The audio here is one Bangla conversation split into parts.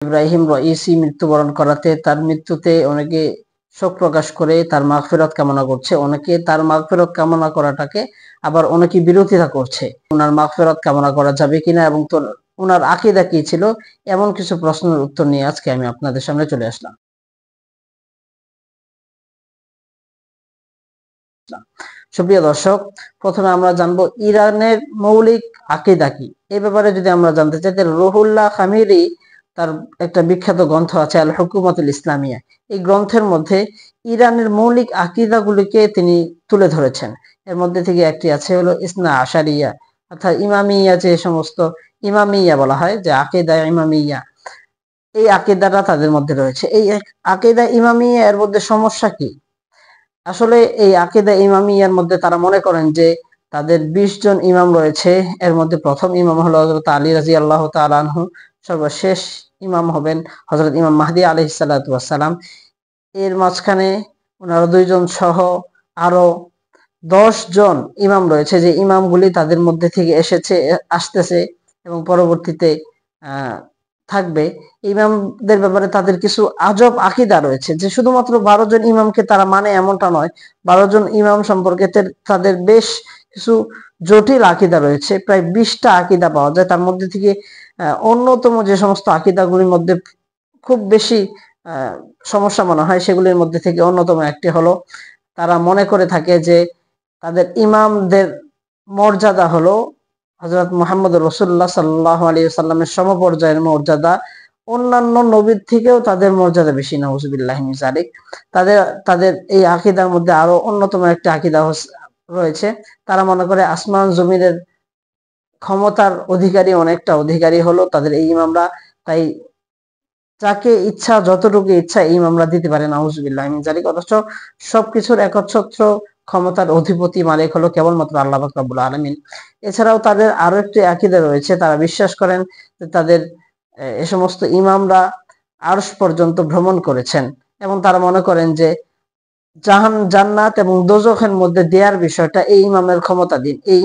ইব্রাহিম রঈসি মৃত্যুবরণ করাতে তার মৃত্যুতে অনেকে শোক প্রকাশ করে তার মাগফিরাত কামনা করছে, অনেকে তার মাগফিরাত কামনা করাটাকে আবার অনেকে বিরোধিতা করছে। ওনার মাগফিরাত কামনা করা যাবে কিনা এবং ওনার আকীদা কি ছিল, এমন কিছু প্রশ্নের উত্তর নিয়ে আজকে আমি আপনাদের সামনে চলে আসলাম। সুপ্রিয় দর্শক, প্রথমে আমরা জানবো ইরানের মৌলিক আকীদা কি। এই ব্যাপারে যদি আমরা জানতে চাই তাহলে রুহুল্লাহ খামিরি তার একটা বিখ্যাত গ্রন্থ আছে আল হুকুমাতুল ইসলামিয়া। এই গ্রন্থের মধ্যে ইরানের মৌলিক আকীদাগুলিকে তিনি তুলে ধরেছেন। এর মধ্যে থেকে একটি আছে হলো ইসনা আশারিয়া, অর্থাৎ ইমামিয়া, যে সমস্ত ইমামিয়া বলা হয়, যে আকীদা ইমামিয়া, এই আকীদাটা তাদের মধ্যে রয়েছে। এই আকীদা ইমামিয়া এর মধ্যে সমস্যা কি? আসলে এই আকীদা ইমামিয়ার মধ্যে তারা মনে করেন যে তাদের 20 জন ইমাম রয়েছে, এর মধ্যে প্রথম ইমাম হলো হযরত আলী রাদিয়াল্লাহু তাআলা আনহু, সর্বশেষ ইমাম হবেন হযরত ইমাম মাহদী আলাইহিস সালাতু ওয়াস সালাম। এর মাঝখানে ওনারা 2 জন সহ আরো 10 জন ইমাম রয়েছে, যে ইমামগুলি তাদের মধ্যে থেকে আসতেছে এবং পরবর্তীতে থাকবে। ইমামদের ব্যাপারে তাদের কিছু আজব আকীদা রয়েছে, যে শুধুমাত্র 12 জন ইমামকে তারা মানে এমনটা নয়, 12 জন ইমাম সম্পর্কে তাদের বেশ কিছু জটিল আকীদা রয়েছে। প্রায় 20টা আকীদা পাওয়া যায়। তার মধ্যে থেকে অন্যতম যে সমস্ত আকীদাগুলির মধ্যে খুব বেশি সমস্যা মনে হয়, সেগুলির মধ্যে থেকে অন্যতম একটি হলো, তারা মনে করে থাকে যে তাদের ইমামদের মর্যাদা হলো হযরত মুহাম্মদ রাসূলুল্লাহ সাল্লাল্লাহু আলাইহি ওয়াসাল্লামের সমপর্যায়ের মর্যাদা, অন্যান্য নবীর থেকেও তাদের মর্যাদা বেশি। নাউযুবিল্লাহি মিন যালিক। তাদের তাদের এই আকীদার মধ্যে আরো অন্যতম একটা আকীদা রয়েছে। তারা মনে করে আসমান জমিনের ক্ষমতার অধিকারী হলো তাদের এই ইমামরা। তাই যাকে ইচ্ছা যতটুকু ইচ্ছা ইমামরা দিতে পারে। নাউযুবিল্লাহি মিন যালিক। অথচ সবকিছুর একচ্ছত্র ক্ষমতার অধিপতি মালিক হলো কেবলমাত্র আল্লাহ পাক রব্বুল আলামিন। এছাড়াও তাদের আরো একটি আকীদা রয়েছে, তারা বিশ্বাস করেন যে তাদের এ সমস্ত ইমামরা আরশ পর্যন্ত ভ্রমণ করেছেন এবং তারা মনে করেন যে জান্নাত এবং দোজখের মধ্যে দেয়ার বিষয়টা এই ইমামের ক্ষমতাধীন। এই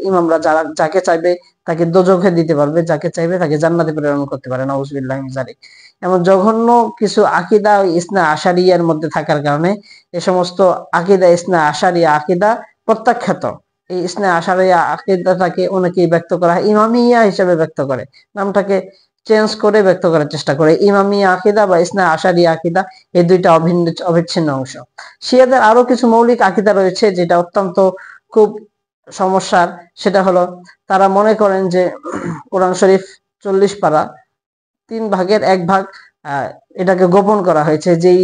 ইমামরা যাকে চাইবে তাকে দোজখে দিতে পারবে, যাকে চাইবে তাকে জান্নাতে প্রেরণ করতে পারে। নাউযুবিল্লাহি মিন যালিক। এমন জঘন্য কিছু আকীদা ইসনা আশারিয়ার মধ্যে থাকার কারণে এই সমস্ত আকীদা ইসনা আশারিয়া আকীদা প্রত্যাখ্যাত। এই ইসনা আশারিয়া আকীদাটাকে অনেকেই ব্যক্ত করা হয় ইমামিয়া হিসেবে ব্যক্ত করে, নামটাকে চেঞ্জ করে ব্যক্ত করার চেষ্টা করে। ইমামিয়া আকীদা বা ইসনা আশারিয়া আকীদা এই দুইটা অবিচ্ছিন্ন অংশ। শিয়াদের আরো কিছু মৌলিক আকীদা রয়েছে যেটা অত্যন্ত খুব সমস্যার। সেটা হলো তারা মনে করেন যে কোরআন শরীফ 40 পারা, 3 ভাগের 1 ভাগ এটাকে গোপন করা হয়েছে, যেই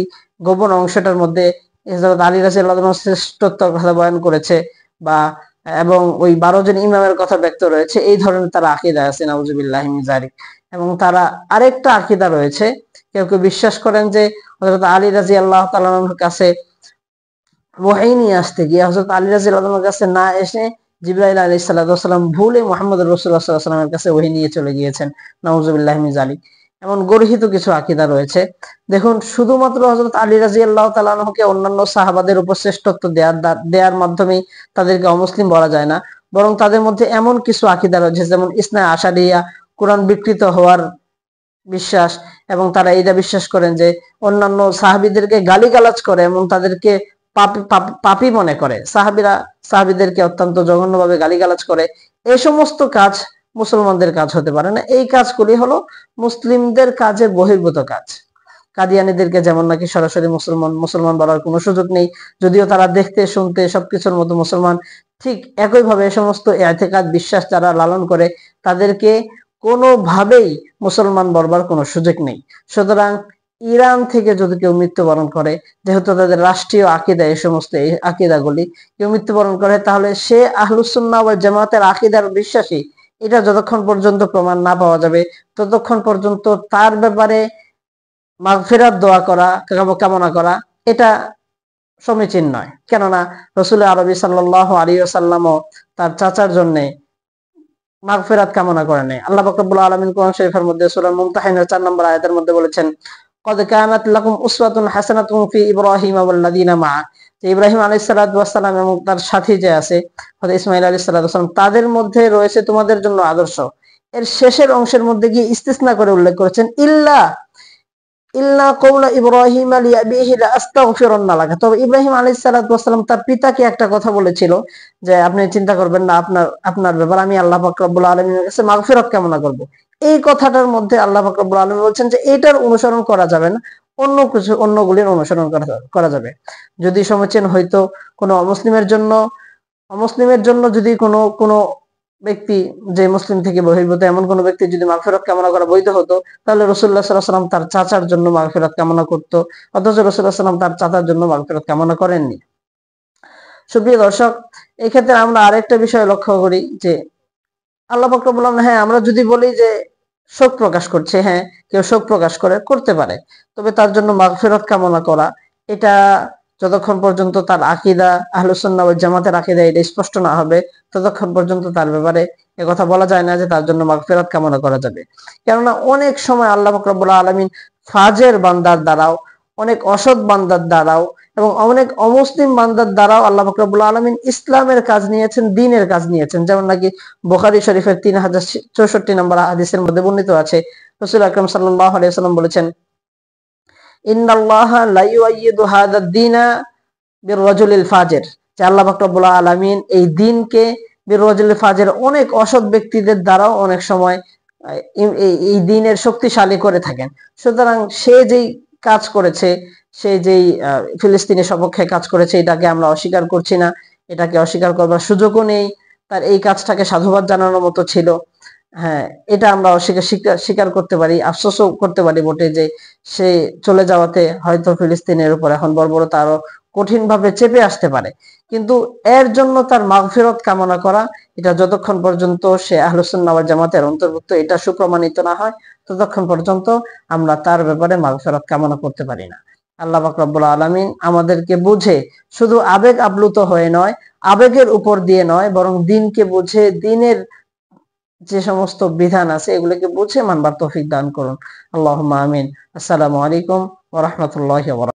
গোপন অংশটার মধ্যে হযরত আলী রাদিয়াল্লাহু আনহু শ্রেষ্ঠত্বের কথা বয়ান করেছে বা এবং ওই 12 জন ইমামের কথা ব্যক্ত রয়েছে। এই ধরনের তারা আকীদা আছে। নাউযুবিল্লাহি মিন যালিক। এবং তারা আরেকটা আকীদা রয়েছে, কেউ কেউ বিশ্বাস করেন যে হযরত আলী রাদিয়াল্লাহু তাআলার কাছে ওহী নিয়ে আসতে গিয়ে হযরত আলী রাদিয়াল্লাহু আনহুর কাছে না এসে জিবরাইল আলাইহিস সালাতু ওয়াস সালাম ভুলে মুহাম্মদুর রাসূলুল্লাহ সাল্লাল্লাহু আলাইহি ওয়াসাল্লামের কাছে ওহী নিয়ে চলে গিয়েছেন। নাউযুবিল্লাহি মিন যালিক। এমন গর্হিত কিছু আকীদা রয়েছে। দেখুন, শুধুমাত্র হযরত আলী রাদিয়াল্লাহু তাআলা আনহুকে অন্যান্য সাহাবাদের উপর শ্রেষ্ঠত্ব দেওয়ার মাধ্যমে তাদেরকে অমুসলিম বলা যায় না, বরং তাদের মধ্যে এমন কিছু আকীদা রয়েছে, যেমন ইসনা আশারিয়া, কোরআন বিকৃত হওয়ার বিশ্বাস, এবং তারা এটা বিশ্বাস করেন যে অন্যান্য সাহাবীদেরকে গালিগালাজ করে এবং তাদেরকে পাপী মনে করে। সাহাবীদেরকে অত্যন্ত জঘন্যভাবে গালিগালাজ করে। এই সমস্ত কাজ মুসলমানদের কাজ হতে পারে না। এই কাজগুলি হলো মুসলিমদের কাজের বহির্ভূত কাজ। কাদিয়ানীদেরকে যেমন নাকি সরাসরি মুসলমান বলার কোনো সুযোগ নেই, যদিও তারা দেখতে শুনতে সবকিছুর মতো মুসলমান, ঠিক একইভাবে এই সমস্ত ইতিকাদ বিশ্বাস যারা লালন করে তাদেরকে কোনোভাবেই মুসলমান বলবার কোনো সুযোগ নেই। সুতরাং ইরান থেকে যদি কেউ মৃত্যুবরণ করে, যেহেতু তাদের রাষ্ট্রীয় আকীদা এই সমস্ত আকীদাগুলি, কেউ মৃত্যুবরণ করে, তাহলে সে আহলুস সুন্নাহ ওয়াল জামাতের আকীদার বিশ্বাসী, এটা যতক্ষণ পর্যন্ত প্রমাণ না পাওয়া যাবে ততক্ষণ পর্যন্ত তার ব্যাপারে মাগফিরাত দোয়া করা, কামনা করা এটা সমীচীন নয়। কেননা রাসূল আরবি সাল্লাল্লাহু আলাইহি ওয়াসাল্লামও তার চাচার জন্য মাগফিরাত কামনা করেন। আল্লাহ পাক রব্বুল আলামিন কোরআন শরীফের মধ্যে সূরা মুমতাহিনার 4 নম্বর আয়াতের মধ্যে বলেছেন, ক্বাদ কানাত লাকুম উসওয়াতুন হাসানাতুন ফি ইব্রাহিম ওয়াল্লাযিনা মা'a। যে ইব্রাহিম আলাইহিস সালাতু ওয়াস সালাম এবং তার সাথী যে আছে হযরত ইসমাঈল আলাইহিস সালাতু ওয়াস সালাম, তাদের মধ্যে রয়েছে তোমাদের জন্য আদর্শ। এর শেষের অংশের মধ্যে গিয়ে ইস্তিসনা করে উল্লেখ করেছেন, ইল্লা ইল্লা কওলা ইব্রাহিম লিআবিহি লা আস্তাগফিরুন্না লাকা। তবে ইব্রাহিম আলাইহিস সালাতু ওয়াস সালাম তার পিতাকে একটা কথা বলেছিল যে আপনি চিন্তা করবেন না, আপনার ব্যাপারে আমি আল্লাহ পাক রব্বুল আলামিনের কাছে মাগফিরাত কামনা করব। এই কথাটার মধ্যে আল্লাহ পাক রব্বুল আলামিন বলছেন যে এটার অনুসরণ করা যাবে না, অন্যগুলির অনুসরণ করা যাবে। যদি সমীচীন হয়তো কোনো অমুসলিমের জন্য যদি কোনো ব্যক্তি যে মুসলিম থেকে বহির্ভূত এমন কোন ব্যক্তি যদি মাগফিরাত কামনা করা বৈধ হতো, তাহলে রাসূলুল্লাহ সাল্লাল্লাহু আলাইহি ওয়াসাল্লাম তার চাচার জন্য মাগফিরাত কামনা করত, অথচ রাসূলুল্লাহ সাল্লাল্লাহু আলাইহি ওয়াসাল্লাম তার চাচার জন্য মাগফিরাত কামনা করেননি। সুপ্রিয় দর্শক, এই ক্ষেত্রে আমরা আরেকটা বিষয় লক্ষ্য করি যে আল্লাহ পাক রব্বুল আলামিন, হ্যাঁ আমরা যদি বলি যে শোক প্রকাশ করছে, হ্যাঁ কেউ শোক প্রকাশ করতে পারে, তবে তার জন্য মাগফিরাত কামনা করা, এটা যতক্ষণ পর্যন্ত তার আকীদা আহলুস সুন্নাহ ওয়াল জামাতের আকীদা এটা স্পষ্ট না হবে, ততক্ষণ পর্যন্ত তার ব্যাপারে কথা বলা যায় না যে তার জন্য মাগফিরাত কামনা করা যাবে। কেননা অনেক সময় আল্লাহ পাক রব্বুল আলামিন ফাজের বান্দার দ্বারাও, অনেক অসৎ বান্দার দ্বারাও এবং অনেক অমুসলিম বান্দার দ্বারাও আল্লাহ পাক রব্বুল আলামিন ইসলামের কাজ নিয়েছেন, দ্বীনের কাজ নিয়েছেন। যেমন নাকি বুখারী শরীফের 3064 নম্বর হাদিসের মধ্যে বর্ণিত আছে, রাসূল আকরাম সাল্লাল্লাহু আলাইহি ওয়াসাল্লাম বলেছেন, ইন্নাল্লাহা লা ইউআইয়িদু হাযাদ দীনা বির-রাজুলিল ফাজির, যে আল্লাহ পাক রব্বুল আলামিন এই দ্বীনকে বির-রাজুলিল ফাজির, অনেক অসৎ ব্যক্তিদের দ্বারাও অনেক সময় এই দ্বীনের শক্তিশালী করে থাকেন। সুতরাং সে যেই কাজ করেছে, সে যেই ফিলিস্তিনের সপক্ষে কাজ করেছে, এটাকে আমরা অস্বীকার করছি না, এটাকে অস্বীকার করবার সুযোগও নেই। তার এই কাজটাকে সাধুবাদ জানানোর মতো ছিল, হ্যাঁ এটা আমরা স্বীকার করতে পারি, আফসোসও করতে পারি বটে যে সে চলে যাওয়াতে হয়তো ফিলিস্তিনের উপর এখন বর্বরতা আরো কঠিন ভাবে চেপে আসতে পারে, কিন্তু এর জন্য তার মাগফিরাত কামনা করা, এটা যতক্ষণ পর্যন্ত সে আহলুস সুন্নাহ ওয়াল জামাতের অন্তর্ভুক্ত এটা সুপ্রমাণিত না হয়, ততক্ষণ পর্যন্ত আমরা তার ব্যাপারে মাগফিরাত কামনা করতে পারি না। আল্লাহ পাক রব্বুল আলামিন আমাদেরকে বুঝে, শুধু আবেগ আপ্লুত হয়ে নয়, আবেগের উপর দিয়ে নয়, বরং দ্বীনকে বুঝে, দ্বীনের যে সমস্ত বিধান আছে এগুলোকে বুঝে মানবার তৌফিক দান করুন। আল্লাহুম্মা আমিন। আসসালামু আলাইকুম ওয়া রাহমাতুল্লাহি ওয়া বারাকাতুহু।